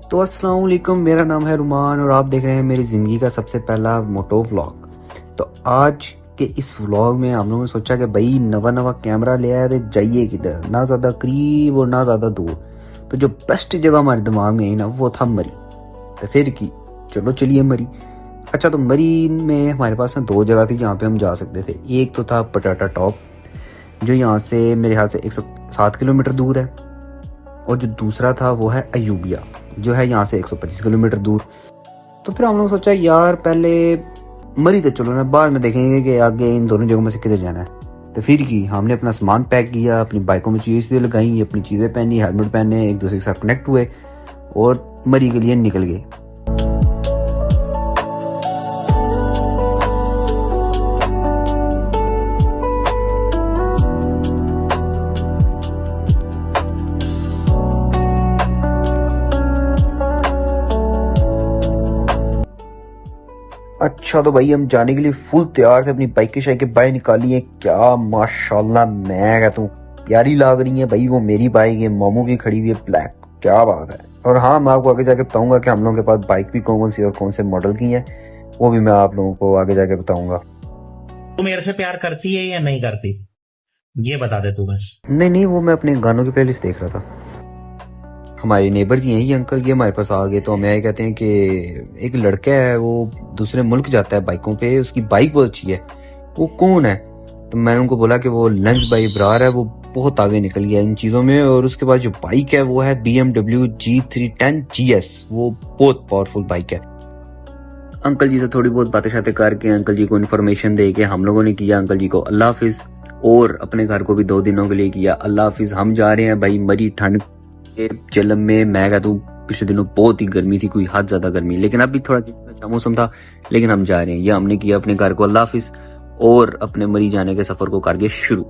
तो अस्सलाम वालेकुम, मेरा नाम है रुमान और आप देख रहे हैं मेरी ज़िंदगी का सबसे पहला मोटो व्लॉग। तो आज के इस व्लॉग में हम लोगों ने सोचा कि भाई नवा कैमरा ले आया तो जाइए किधर, ना ज़्यादा करीब और ना ज़्यादा दूर। तो जो बेस्ट जगह हमारे दिमाग में आई ना वो था मरी। तो फिर की चलो चलिए मरी। अच्छा, तो मरी में हमारे पास ना दो जगह थी जहाँ पे हम जा सकते थे। एक तो था पटाटा टॉप जो यहाँ से मेरे ख्याल से 107 किलोमीटर दूर है, और जो दूसरा था वो है अयूबिया जो है यहाँ से 125 किलोमीटर दूर। तो फिर हम लोग सोचा यार पहले मरी तो चलो ना, बाद में देखेंगे कि आगे इन दोनों जगहों में से किधर जाना है। तो फिर की हमने अपना सामान पैक किया, अपनी बाइकों में चीज़ें लगाई, अपनी चीज़ें पहनी, हेलमेट पहने, एक दूसरे के साथ कनेक्ट हुए और मरी के लिए निकल गए। अच्छा, तो भाई हम जाने के लिए फुल तैयार थे, अपनी बाइकें शाइकें बाहर निकाली है। क्या माशाल्लाह, मैं कहता हूँ प्यारी लाग रही है भाई। वो मेरी बाइक है, मामू की खड़ी हुई है ब्लैक, क्या बात है। और हाँ, मैं आपको आगे जाके बताऊंगा कि हम लोगों के पास बाइक भी कौन कौन सी और कौन से मॉडल की है, वो भी मैं आप लोगों को आगे जाके बताऊंगा। तू मेरे से प्यार करती है या नहीं करती, ये बता दे तू बस। नहीं, वो मैं अपने गानों की प्लेलिस्ट देख रहा था। हमारे नेबर्स ही हैं ये अंकल, ये हमारे पास आ गए। तो हमें ये कहते हैं कि एक लड़का है वो दूसरे मुल्क जाता है बाइकों पे, उसकी बाइक बहुत अच्छी है, वो कौन है। तो मैंने उनको बोला कि वो लंच बाई ब्रार है, वो बहुत आगे निकल गया इन चीज़ों में। और उसके बाद जो बाइक है वो है BMW G310 GS, वो बहुत पावरफुल बाइक है। अंकल जी से थोड़ी बहुत बातें शातें करके अंकल जी को इन्फॉर्मेशन दे के हम लोगों ने किया अंकल जी को अल्लाह हाफिज, और अपने घर को भी 2 दिनों के लिए किया अल्लाह हाफिज। हम जा रहे हैं भाई मरी, ठंड के चिलम में। मैं कहता हूँ पिछले दिनों बहुत ही गर्मी थी, कोई हद ज्यादा गर्मी, लेकिन अभी थोड़ा अच्छा मौसम था। लेकिन हम जा रहे हैं, ये हमने किया अपने घर को अल्लाह हाफिज और अपने मरी जाने के सफर को कर दिया शुरू।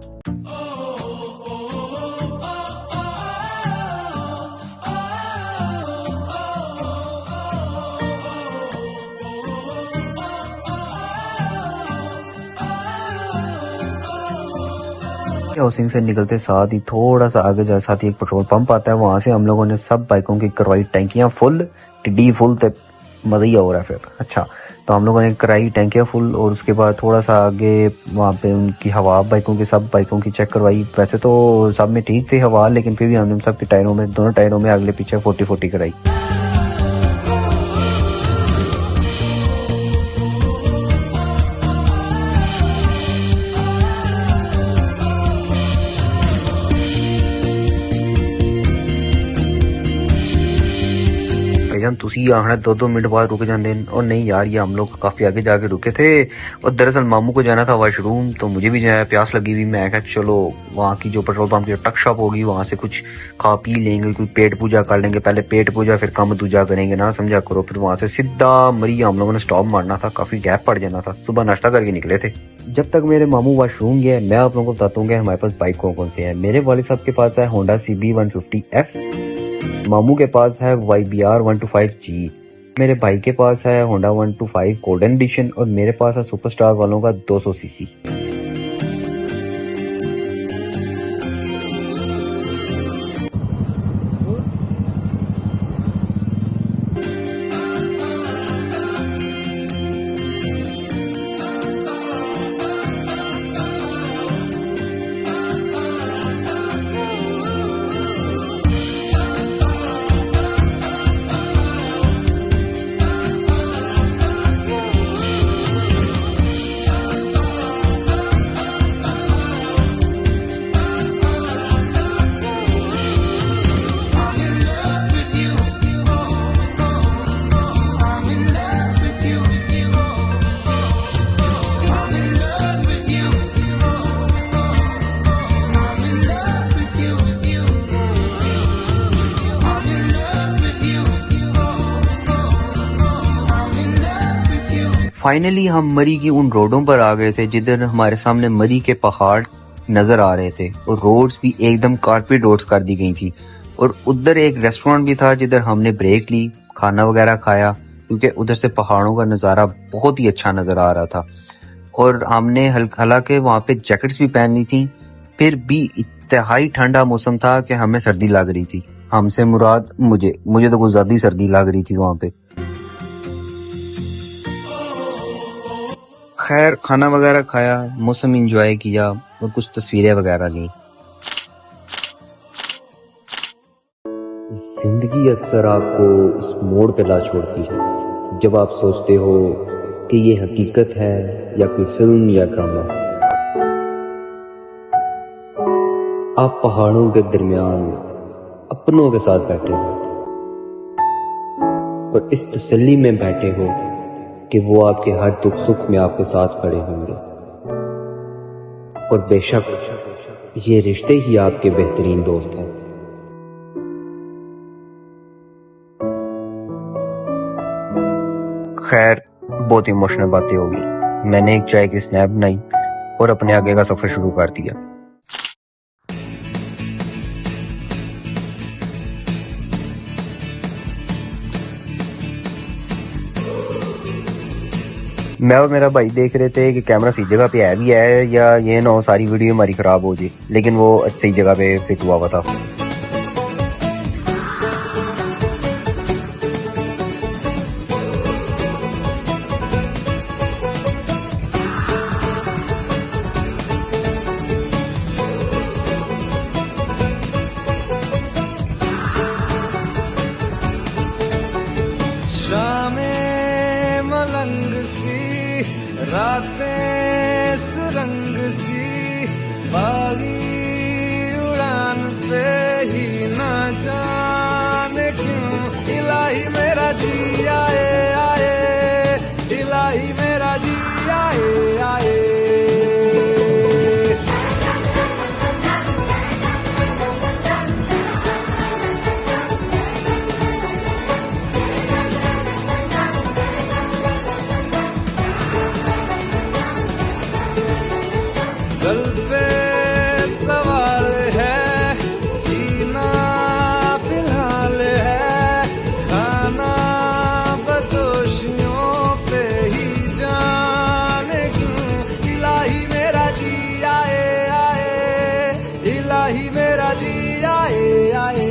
हाउसिंग से निकलते साथ ही थोड़ा सा आगे जा साथ ही एक पेट्रोल पंप आता है, वहां से हम लोगों ने सब बाइकों की करवाई टैंकियां फुल, टिड्डी फुल, तो मजा ही हो रहा है फिर। अच्छा, तो हम लोगों ने कराई टैंकियां फुल और उसके बाद थोड़ा सा आगे वहाँ पे उनकी हवा बाइकों की, सब बाइकों की चेक करवाई। वैसे तो सब में ठीक थी हवा, लेकिन फिर भी हमने सबके टायरों में, दोनों टायरों में अगले पीछे 40-40 कराई। भाईजान तुसी आखना 2-2 मिनट बाद रुक जाते हैं। और नहीं यार, ये हम लोग काफी आगे जाके रुके थे और दरअसल मामू को जाना था वॉशरूम, तो मुझे भी जाना, प्यास लगी हुई। मैं कहा चलो वहाँ की जो पेट्रोल पंप की टक शॉप होगी वहां से कुछ खा पी लेंगे, कोई पेट पूजा कर लेंगे, पहले पेट पूजा फिर काम दूजा करेंगे ना, समझा करो। फिर वहां से सीधा मरी हम लोगों ने स्टॉप मारना था, काफी गैप पड़ जाना था। सुबह नाश्ता करके निकले थे। जब तक मेरे मामू वॉशरूम गए, मैं आप लोगों को बताता हूँ हमारे पास बाइक कौन कौन से है। मेरे वालिद साहब के पास है होंडा CB 150F, मामू के पास है YBR 125G, मेरे भाई के पास है होंडा 125 गोल्डन एडिशन, और मेरे पास है सुपरस्टार वालों का 200 सीसी। फाइनली हम मरी की उन रोडों पर आ गए थे जिधर हमारे सामने मरी के पहाड़ नजर आ रहे थे और रोड्स भी एकदम कारपेट रोड्स कर दी गई थी। और उधर एक रेस्टोरेंट भी था जिधर हमने ब्रेक ली, खाना वगैरह खाया, क्योंकि उधर से पहाड़ों का नज़ारा बहुत ही अच्छा नजर आ रहा था। और हमने हालांकि वहाँ पे जैकेट्स भी पहनी थी, फिर भी इंतहाई ठंडा मौसम था कि हमें सर्दी लग रही थी। हमसे मुराद मुझे तो कुछ ज्यादा ही सर्दी लग रही थी वहां पे। खैर खाना वगैरह खाया, मौसम एंजॉय किया और कुछ तस्वीरें वगैरह ली। जिंदगी अक्सर आपको इस मोड़ पे ला छोड़ती है जब आप सोचते हो कि ये हकीकत है या कोई फिल्म या ड्रामा। आप पहाड़ों के दरमियान अपनों के साथ बैठे हो और इस तसल्ली में बैठे हो कि वो आपके हर दुख सुख में आपके साथ खड़े होंगे। और बेशक ये रिश्ते ही आपके बेहतरीन दोस्त हैं। खैर बहुत इमोशनल बातें होगी। मैंने एक चाय की स्नैप बनाई और अपने आगे का सफर शुरू कर दिया। मैं और मेरा भाई देख रहे थे कि कैमरा सही जगह पे है भी है या ये ना हो सारी वीडियो हमारी खराब हो जाए, लेकिन वो सही जगह पे फिट हुआ था। शामें मलंग सी, रातें सुरंग सी, बागी उड़ान पे ही ना जाने क्यों इलाही मेरा जी आए आए, इलाही मेरा जी आए आए। दिल पे सवाल है, जीना फिलहाल है, खाना बदोशियों पे ही जाने क्यों इलाही मेरा जी आए आए, इलाही मेरा जी आए आए।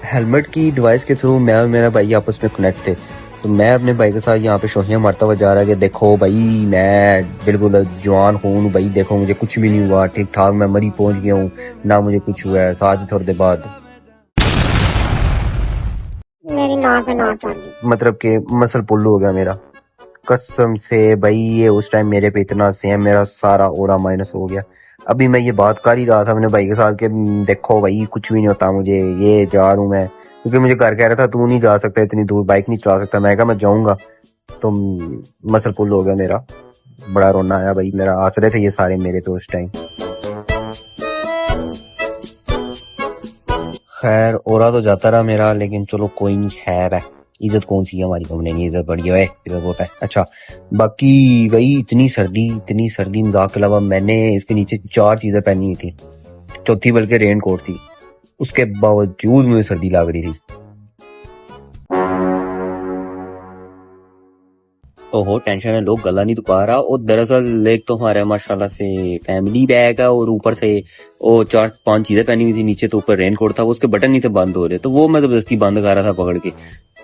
हेलमेट की डिवाइस के थ्रू मैं और मेरा भाई आपस में कनेक्ट थे, तो मैं अपने भाई के साथ यहाँ पे शोहियां मारता हुआ जा रहा है कि देखो भाई मैं बिल्कुल जवान हूँ भाई, देखो मुझे कुछ भी नहीं हुआ, ठीक ठाक मैं मरी पहुंच गया हूँ, ना मुझे कुछ हुआ है। साथ ही थोड़ी देर बाद मेरी नाव पे नाव चढ़ गई। मतलब कि मसल पुल हो गया मेरा। कसम से भाई ये उस टाइम मेरे पे इतना सेम मेरा सारा ओरा माइनस हो गया। अभी मैं ये बात कर ही रहा था अपने भाई के साथ कि देखो भाई कुछ भी नहीं होता मुझे, ये जा रहा हूँ मैं, क्योंकि मुझे घर कह रहा था तू नहीं जा सकता इतनी दूर, बाइक नहीं चला सकता। मैं कहा मैं जाऊंगा, तो मसल पुल हो गया मेरा। बड़ा रोना आया भाई, मेरा आसरे थे ये सारे मेरे पे उस टाइम। खैर ओरा तो जाता रहा मेरा, लेकिन चलो कोई नहीं, खैर है। इज्जत कौन सी है हमारी, हमने नहीं इज्जत बढ़ी है, इज्जत होता है। अच्छा बाकी भाई इतनी सर्दी मजाक के अलावा मैंने इसके नीचे 4 चीजें पहनी हुई थी, चौथी बल्कि रेन कोट थी, उसके बावजूद मुझे सर्दी लग रही थी। ओहो टेंशन है, लोग गला नहीं दुखा रहा। और दरअसल एक तो हमारे माशाल्लाह से फैमिली बैग है और ऊपर से वो 4-5 चीजें पहनी हुई थी, नीचे तो ऊपर रेनकोट था, वो उसके बटन नहीं थे बंद हो रहे, तो वो मैं जबरदस्ती बंद कर रहा था पकड़ के।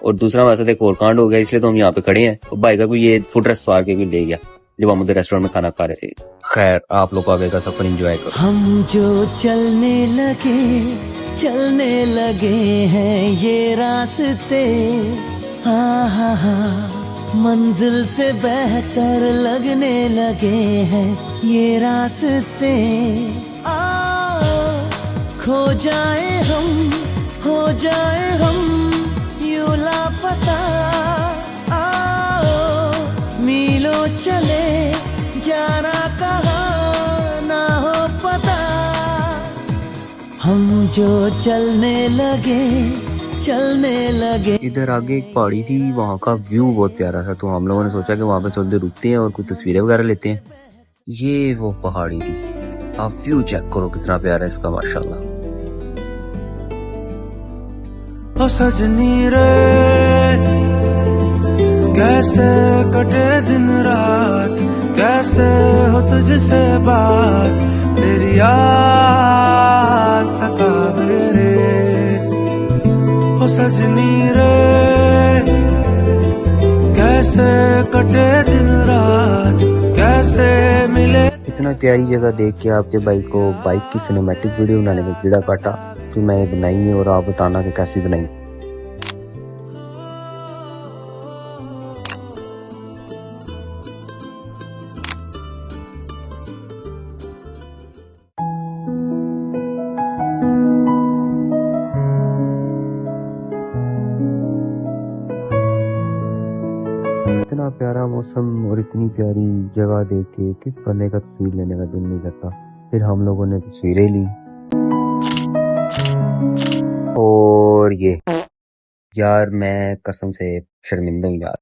और दूसरा वैसे एक और कांड हो गया, इसलिए तो हम यहाँ पे खड़े हैं। और भाई का कोई ये फुट रेस्ट सवार के भी ले गया जब हम उधर रेस्टोरेंट में खाना खा रहे थे। खैर आप लोग आगे का सफर एंजॉय करो। हम जो चलने लगे हैं ये रास्ते, हाँ हाँ हाँ, मंजिल से बेहतर लगने लगे हैं ये रास्ते। आओ खो जाए हम, हो जाए हम यूं लापता, आओ मीलों चले जाना कहाँ ना हो पता। हम जो चलने लगे। इधर आगे एक पहाड़ी थी, वहाँ का व्यू बहुत प्यारा था, तो हम लोगों ने सोचा कि वहाँ पे थोड़ी देर रुकते हैं और कुछ तस्वीरें वगैरह लेते हैं। ये वो पहाड़ी थी, आप व्यू चेक करो कितना प्यारा है इसका माशाल्लाह। ओ सजनी रे कैसे कटे दिन रात, कैसे हो तुझसे बात तेरी याद सतावे रे हो सजनी रे कैसे कटे दिन रात कैसे मिले। इतना प्यारी जगह देख के आपके भाई को बाइक की सिनेमैटिक वीडियो बनाने में कीड़ा काटा, फिर मैंने बनाई है और आप बताना कि कैसी बनाई। इतना प्यारा मौसम और इतनी प्यारी जगह देख के किस बंदे का तस्वीर लेने का दिल नहीं करता। फिर हम लोगों ने तस्वीरें ली और ये यार मैं कसम से शर्मिंदा हूँ यार।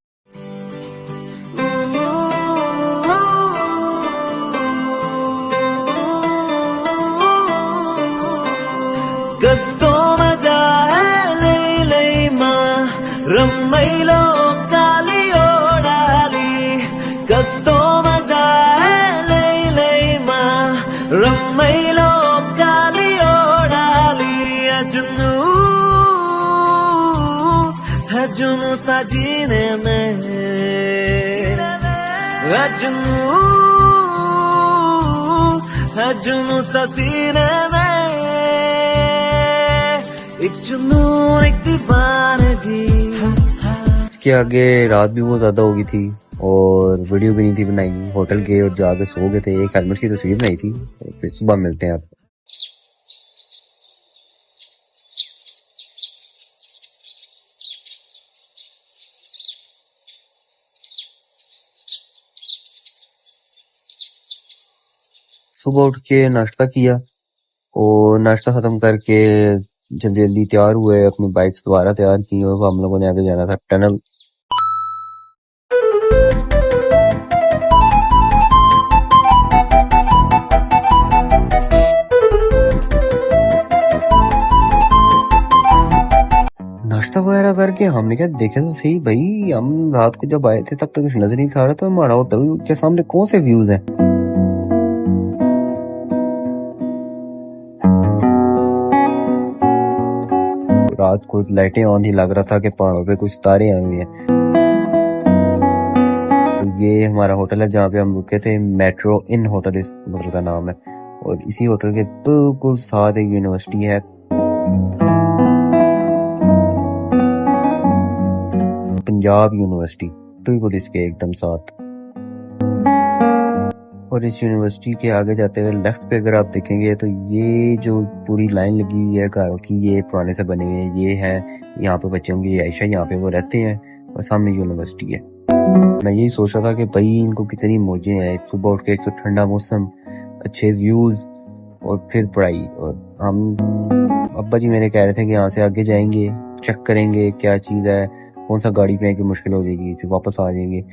कस्तो मजा है लैलैमा रमाइलो काली ओडाली कस्तो मजा है लैलैमा रमाइलो काली ओडाली जुनू साजीने में जुनू ससीने में एक जुनून एक दीवानगी। इसके आगे रात भी बहुत ज्यादा हो गई थी और वीडियो भी नहीं थी बनाई, होटल गए और जाके सो गए थे। एक हेलमेट की तस्वीर बनाई थी। फिर सुबह मिलते हैं आप। सुबह उठ के नाश्ता किया और नाश्ता खत्म करके जल्दी जल्दी तैयार हुए, अपनी बाइक्स दोबारा तैयार की और हम लोगों ने आगे जाना था टनल। नाश्ता वगैरह करके हमने क्या देखा तो सही भाई, हम रात को जब आए थे तब तो कुछ नजर नहीं था रहा था। हमारा होटल के सामने कौन से व्यूज हैं। रात को लाइटें ऑन ही लग रहा था कि पहाड़ों पे कुछ तारे आए हुए हैं। तो ये हमारा होटल है जहाँ पे हम रुके थे, मेट्रो इन होटल इस होटल का नाम है। और इसी होटल के बिल्कुल साथ एक यूनिवर्सिटी है, पंजाब यूनिवर्सिटी, बिल्कुल इसके एकदम साथ। और इस यूनिवर्सिटी के आगे जाते हुए लेफ्ट पे अगर आप देखेंगे तो ये जो पूरी लाइन लगी हुई है घरों की, ये पुराने से बने हुए हैं। ये है यहाँ पे बच्चों की आयशा, यहाँ पे वो रहते हैं और सामने यूनिवर्सिटी है। मैं यही सोच रहा था कि भाई इनको कितनी मौजें हैं। सुबह उठ के एक तो ठंडा मौसम, अच्छे व्यूज और फिर पढ़ाई। और हम अब्बा जी मेरे कह रहे थे कि यहाँ से आगे जाएंगे, चेक करेंगे क्या चीज़ है, कौन सा गाड़ी पे आके मुश्किल हो जाएगी, फिर वापस आ जाएंगे।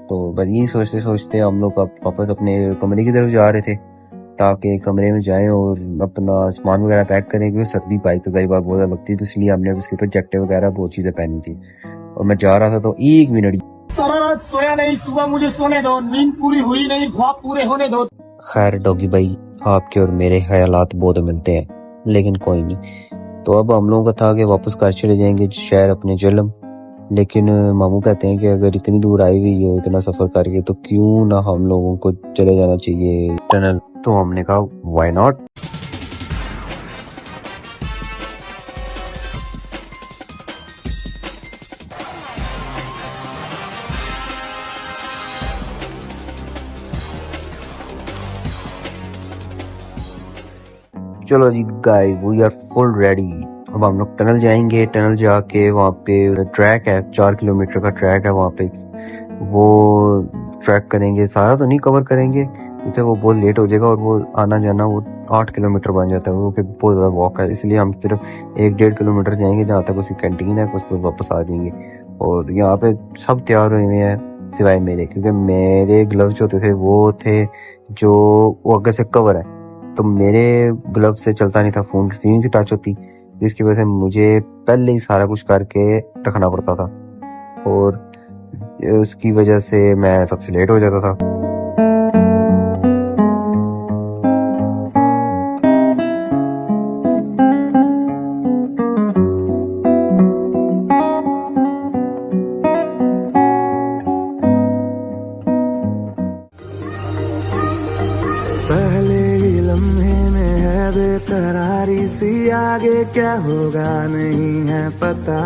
तो बस यही सोचते सोचते हम लोग अब वापस अपने कमरे की तरफ जा रहे थे ताकि कमरे में जाएं और अपना सामान वगैरह पैक करें, क्योंकि सर्दी बाइक पर सारी बात बहुत ज्यादा लगती है। तो इसलिए हमने उसके ऊपर जैकेट वगैरह बहुत चीजें पहनी थी। और मैं जा रहा था तो 1 मिनट सारा रात सोया नहीं, सुबह मुझे सोने दो, नींद पूरी हुई नहीं, ख्वाब पूरे होने दो। खैर डॉगी भाई, आपके और मेरे ख्यालात बहुत मिलते हैं, लेकिन कोई नहीं। तो अब हम लोगों का था कि वापस घर चले जाएंगे शहर अपने जलम। लेकिन मामू कहते हैं कि अगर इतनी दूर आई हुई हो इतना सफर करके तो क्यों ना हम लोगों को चले जाना चाहिए टनल। तो हमने कहा व्हाई नॉट। चलो जी guys, we are full ready. अब हम लोग टनल जाएंगे। टनल जाके वहाँ पे ट्रैक है, 4 किलोमीटर का ट्रैक है वहाँ पे, वो ट्रैक करेंगे। सारा तो नहीं कवर करेंगे क्योंकि वो बहुत लेट हो जाएगा और वो आना जाना वो 8 किलोमीटर बन जाता है, वो फिर बहुत ज़्यादा वॉक है। इसलिए हम सिर्फ 1-1.5 किलोमीटर जाएंगे जहाँ तक उसकी कैंटीन है, उसके बाद वापस आ जाएंगे। और यहाँ पे सब तैयार हुए हैं सिवाय मेरे, क्योंकि मेरे ग्लव्स जो थे वो थे जो वो आगे से कवर है, तो मेरे ग्लव से चलता नहीं था, फोन की स्क्रीन से टच होती, जिसकी वजह से मुझे पहले ही सारा कुछ करके रखना पड़ता था और उसकी वजह से मैं सबसे लेट हो जाता था। लम्हे में है बेकरारी सी, आगे क्या होगा नहीं है पता।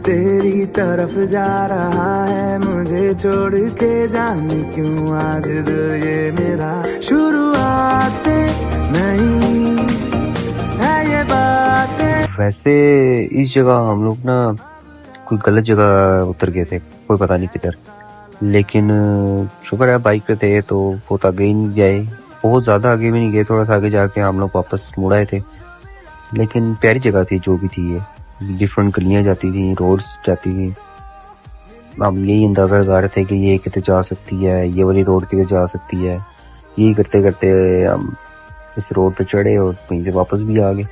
तेरी तरफ जा रहा है मुझे छोड़ के, जाने क्यों आज दिल ये मेरा। शुरुआत नहीं है ये बातें। वैसे इस जगह हम लोग ना कोई गलत जगह उतर गए थे, कोई पता नहीं किधर, लेकिन शुक्र है बाइक पे थे तो बहुत आगे ही नहीं गए, बहुत ज्यादा आगे भी नहीं गए, थोड़ा सा आगे जाके हम लोग वापस मुड़ आए थे। लेकिन प्यारी जगह थी जो भी थी, ये डिफरेंट गलियां जाती थी, रोड्स जाती थी। हम यही अंदाजा लगा रहे थे कि ये कितने जा सकती है, ये वाली रोड कितने जा सकती है। यही करते करते हम इस रोड पे चढ़े और वहीं से वापस भी आ गए।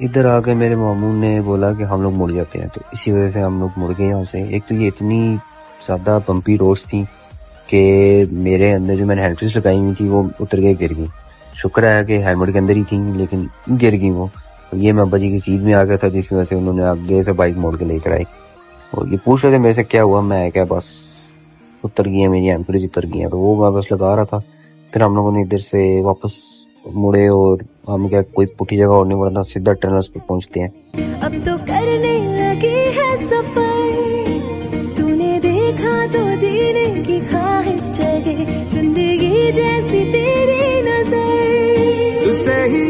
इधर आके मेरे मामू ने बोला कि हम लोग मुड़ जाते हैं, तो इसी वजह से हम लोग मुड़ गए यहाँ से। एक तो ये इतनी ज्यादा बम्पी रोड्स थी कि मेरे अंदर जो मैंने हेडफोन्स लगाई हुई थी वो उतर गई, गिर गई। शुक्र है कि हेलमेट के अंदर ही थी, लेकिन गिर गई वो। तो ये मैं अब्बा जी की सीध में आ गया था, जिसकी वजह से उन्होंने आगे से बाइक मोड़ के लेकर आई। और ये पूछ रहे थे मेरे से क्या हुआ, मैं क्या बस उतर गई है, मेरी हेडफोन्स उतर गई है, तो वो मैं बस लगा रहा था। फिर हम लोगों ने इधर से वापस मुड़े और हम क्या कोई पुठी जगह और नहीं पड़ा था, सीधा टनल्स पे पहुंचते हैं। अब तो करने लगी है सफर, तूने देखा तो जीने की ख्वाहिश जगे, जिंदगी जैसी तेरी नजर। तुझसे ही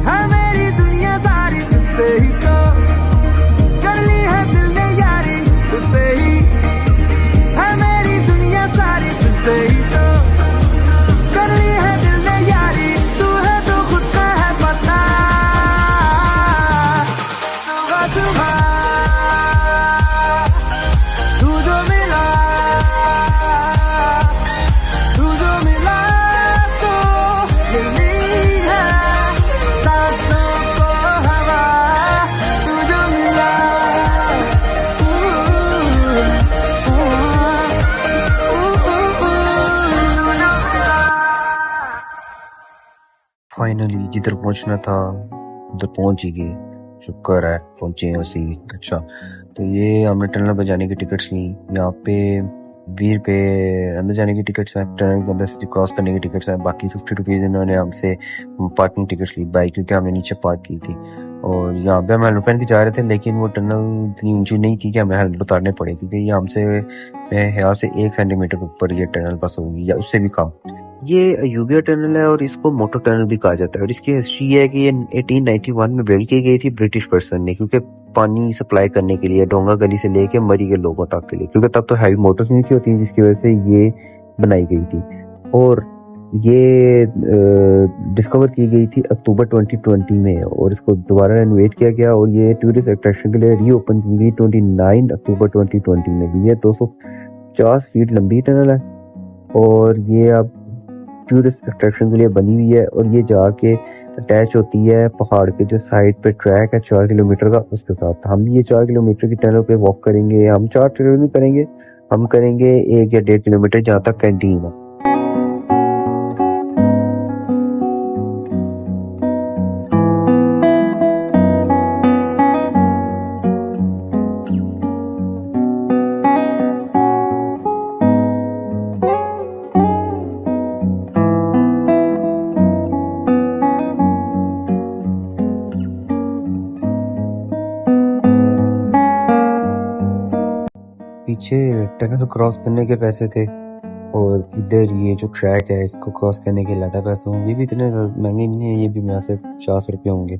है मेरी दुनिया सारी, तुझसे ही तो कर ली है दिल ने यारी। तुझसे ही है मेरी दुनिया सारी, तुझसे ही तो कर ली है दिल ने यारी। तू है तो खुद का है पता। सुबह सुबह तू जो मिला तो मिली है सांसों को हवा। तू जो मिला फाइनली जिधर पहुंचना था उधर पहुंच ही गए, शुक्र है पहुंचे उसी। अच्छा, तो ये हमने टनल पे जाने की टिकट्स ली। यहाँ पे 20 रुपये अंदर जाने की टिकट्स हैं, टनल के अंदर से क्रॉस करने की टिकट्स हैं। बाकी 50 रुपीज इन्होंने हमसे पार्किंग टिकट्स ली बाइक, क्योंकि हमने नीचे पार्क की थी। और यहाँ पे हम हेलमेट पहन के जा रहे थे, लेकिन वो टनल इतनी ऊंची नहीं थी कि हमें हेलमेट उतारने पड़े, क्योंकि ये हमसे मेरे ख्याल से 1 सेंटीमीटर ऊपर ये टनल पास होगी या उससे भी कम। ये अयूबिया टनल है और इसको मोटो टनल भी कहा जाता है। और इसकी हिस्ट्री है कि ये 1891 में बिल्ड की गई थी ब्रिटिश पर्सन ने, क्योंकि पानी सप्लाई करने के लिए डोंगा गली से लेके मरी के लोगों तक के लिए, क्योंकि तब तो हैवी मोटर्स नहीं थी होती, जिसकी वजह से ये बनाई गई थी। और ये डिस्कवर की गई थी अक्टूबर 2020 में, और इसको दोबारा रेनोवेट किया गया और ये टूरिस्ट अट्रैक्शन के लिए रीओपन की गई 29 अक्टूबर 2020 में। ये 250 फीट लंबी टनल है और ये अब टूरिस्ट अट्रैक्शन के लिए बनी हुई है। और ये जाके अटैच होती है पहाड़ के जो साइड पे ट्रैक है 4 किलोमीटर का, उसके साथ। हम ये 4 किलोमीटर की टनल पे वॉक करेंगे। हम 4 किलोमीटर नहीं करेंगे, हम करेंगे 1 या 1.5 किलोमीटर, जहाँ तक कैंटीन है। पीछे टनल क्रॉस करने के पैसे थे और इधर ये जो ट्रैक है इसको क्रॉस करने के अलग पैसे होंगे। ये भी इतने महंगे नहीं है, ये भी यहाँ से 50 रुपये होंगे।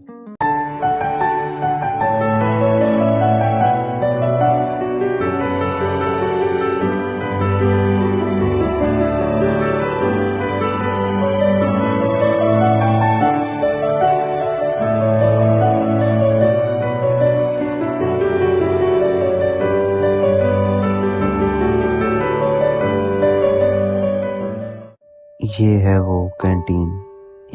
ये है वो कैंटीन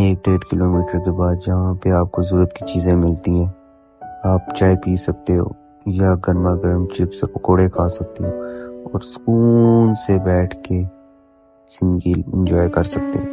1-1.5 किलोमीटर के बाद, जहाँ पे आपको जरूरत की चीजें मिलती हैं। आप चाय पी सकते हो या गर्मा गर्म चिप्स और पकोड़े खा सकते हो और सुकून से बैठ के जिंदगी एंजॉय कर सकते हो।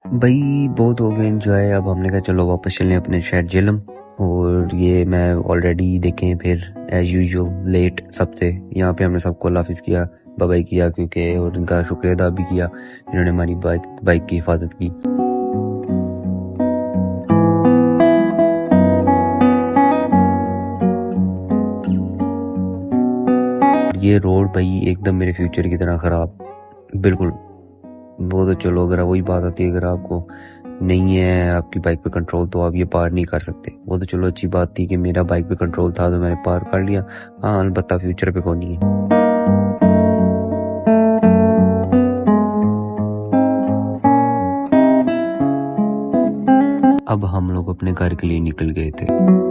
भाई बहुत हो गया एंजॉय। अब हमने कहा चलो वापस चलें अपने शहर झेलम। और ये मैं ऑलरेडी देखें फिर एज यूजुअल लेट सबसे यहाँ पे हमने सबको अल्लाह हाफिज किया, बाय किया, क्योंकि और इनका शुक्रिया अदा भी किया, इन्होंने हमारी बाइक की हिफाजत की। ये रोड भाई एकदम मेरे फ्यूचर की तरह खराब, बिल्कुल। वो तो चलो अगर वही बात आती है, अगर आपको नहीं है आपकी बाइक पे कंट्रोल तो आप ये पार नहीं कर सकते। वो तो चलो अच्छी बात थी कि मेरा बाइक पे कंट्रोल था तो मैंने पार कर लिया। हाँ अलबत्ता फ्यूचर पे कौन नहीं है। अब हम लोग अपने घर के लिए निकल गए थे।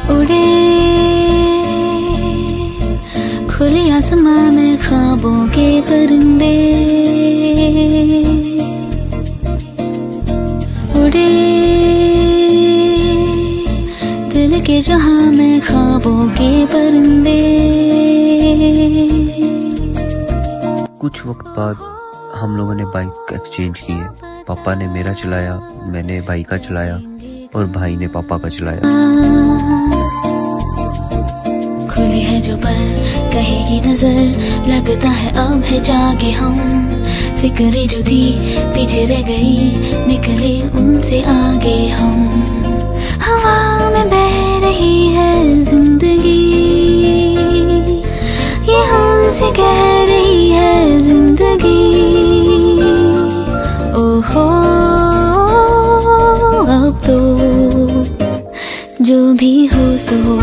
उड़े खुले आसमां में ख्वाबों के परिंदे, उड़े दिल के जहां में ख्वाबों के परिंदे। कुछ वक्त बाद हम लोगों ने बाइक एक्सचेंज की है। पापा ने मेरा चलाया, मैंने भाई का चलाया और भाई ने पापा का चलाया। खुली है जो पर कहेगी नजर, लगता है अब है जागे हम। फिक्रे जो थी पीछे रह गई, निकले उनसे आगे हम। हवा में बह रही है जिंदगी, ये हमसे कह रही है जिंदगी। ओहो अब तो जो भी हो सो हो।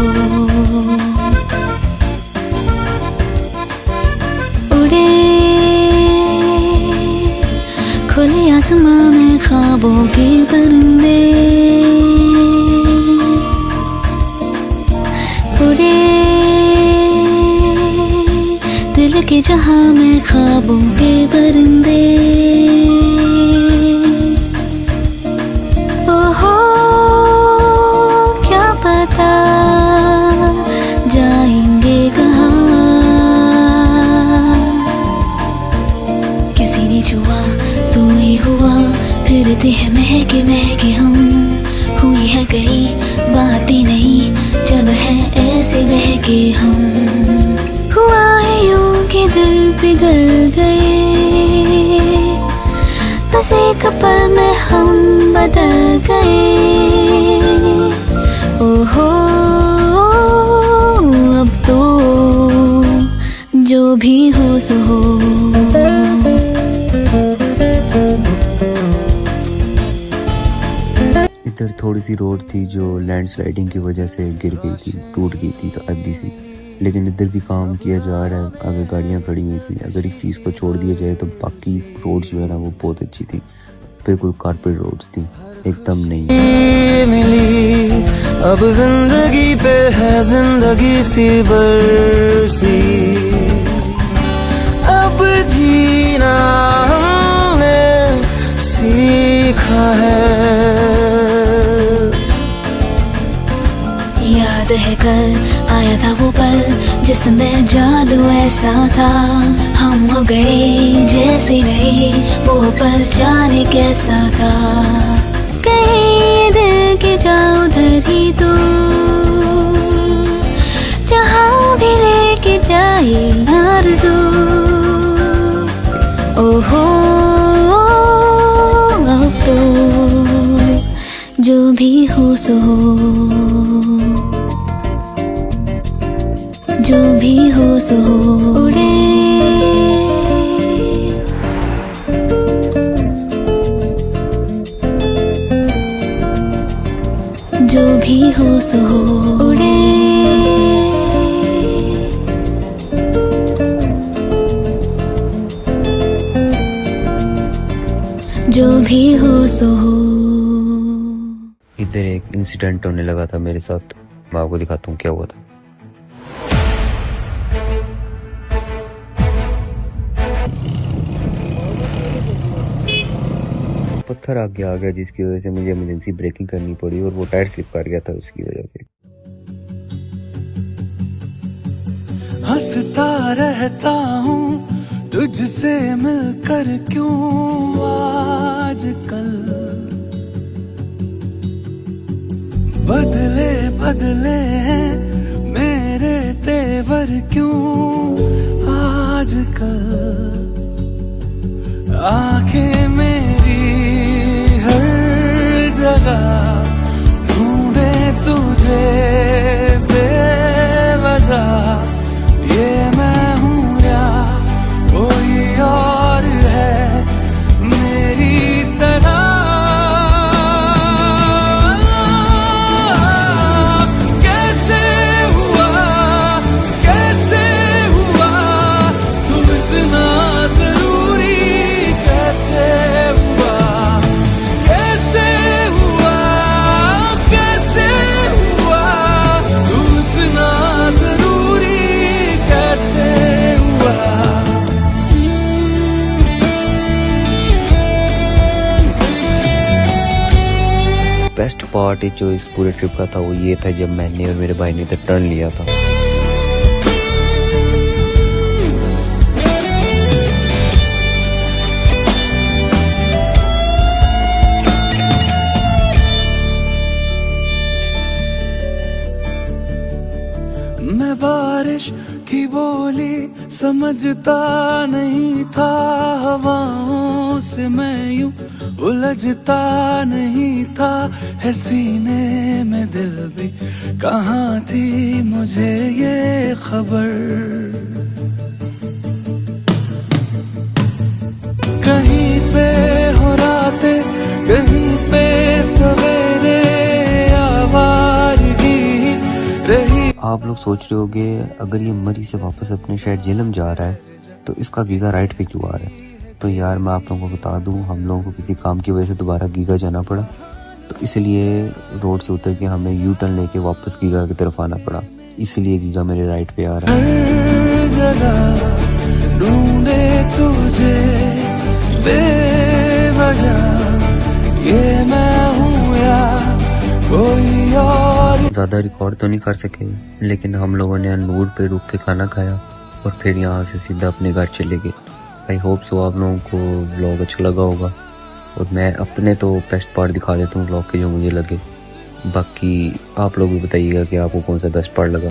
उड़े खुले आसमां में ख्वाबों के परिंदे, उड़े दिल के जहां में ख्वाबों के परिंदे। ओहो क्या पता जाएंगे कहाँ, किसी ने छुआ तू ही हुआ, फिरते हैं महके महके हम। हुई है गई बात ही नहीं, जब है ऐसे बहके हम। हुआ है यूं कि दिल पिघल गए, बस एक पल में हम बदल गए। ओहो अब तो जो भी हो सो हो। इधर थोड़ी सी रोड थी जो लैंडस्लाइडिंग की वजह से गिर गई थी, टूट गई थी तो आधी सी, लेकिन इधर भी काम किया जा रहा है। आगे गाड़ियां खड़ी हुई थी। अगर इस चीज़ को छोड़ दिया जाए तो बाकी रोड्स जो है ना वो बहुत अच्छी थी, बिल्कुल कारपेट रोड्स थी, एकदम नहीं। मिली अब जिंदगी पे है जिंदगी सी बरसी, अब जीना हमने सीखा है। याद है कल आया था वो पल जिसमें जादू ऐसा था, हम हो गए जैसे नहीं, वो पल जाने कैसा था। कहीं दिल के जाओ उधर ही तो, जहाँ भी लेके जाए आरज़ू। ओहो अब तो जो भी हो सो हो, जो भी हो सो हो। उड़े भी हो सो हो उड़े, जो भी हो सो हो। इधर एक इंसिडेंट होने लगा था मेरे साथ, मैं आपको दिखाता हूँ क्या हुआ था। पत्थर आगे आ गया जिसकी वजह से मुझे इमरजेंसी ब्रेकिंग करनी पड़ी और वो टायर स्लिप कर गया था उसकी वजह से। हंसता रहता हूँ तुझसे मिलकर, क्यों आजकल बदले बदले हैं मेरे तेवर, क्यों आजकल आंखें मेरी हर जगह ढूंढे तुझे बेवजह, ये मैं हूँ या कोई और है मेरी तरह, कैसे हुआ तू इतना जरूरी, कैसे हुआ तू इतना जरूरी, कैसे हुआ। बेस्ट पार्ट जो इस पूरे ट्रिप का था वो ये था जब मैंने और मेरे भाई ने तो टर्न लिया था। मैं बारिश की बोली समझता नहीं था, हवाओं से मैं यूं उलझता नहीं था, है सीने में दिल भी कहाँ थी मुझे ये खबर, कहीं पे हो रातें कहीं पे सवेरे, आवारगी रही। आप लोग सोच रहे होंगे अगर ये मरी से वापस अपने शहर झेलम जा रहा है तो इसका गीगा राइट पे क्यों आ रहा है। तो यार मैं आप लोगों को बता दूं, हम लोगों को किसी काम की वजह से दोबारा गीगा जाना पड़ा, तो इसलिए रोड से उतर के हमें यू टर्न लेके वापस गीगा की तरफ आना पड़ा, इसलिए गीगा मेरे राइट पे आ रहा है। हर जगह ढूंढे तुझे बेवजह, ये मैं हूँ या कोई और। ज़्यादा रिकॉर्ड तो नहीं कर सके, लेकिन हम लोगों ने अनमोड पे रुक के खाना खाया और फिर यहाँ से सीधा अपने घर चले गए। आई होप सो आप लोगों को व्लॉग अच्छा लगा होगा, और मैं अपने तो बेस्ट पार्ट दिखा देता हूँ व्लॉग के जो मुझे लगे, बाकी आप लोग भी बताइएगा कि आपको कौन सा बेस्ट पार्ट लगा।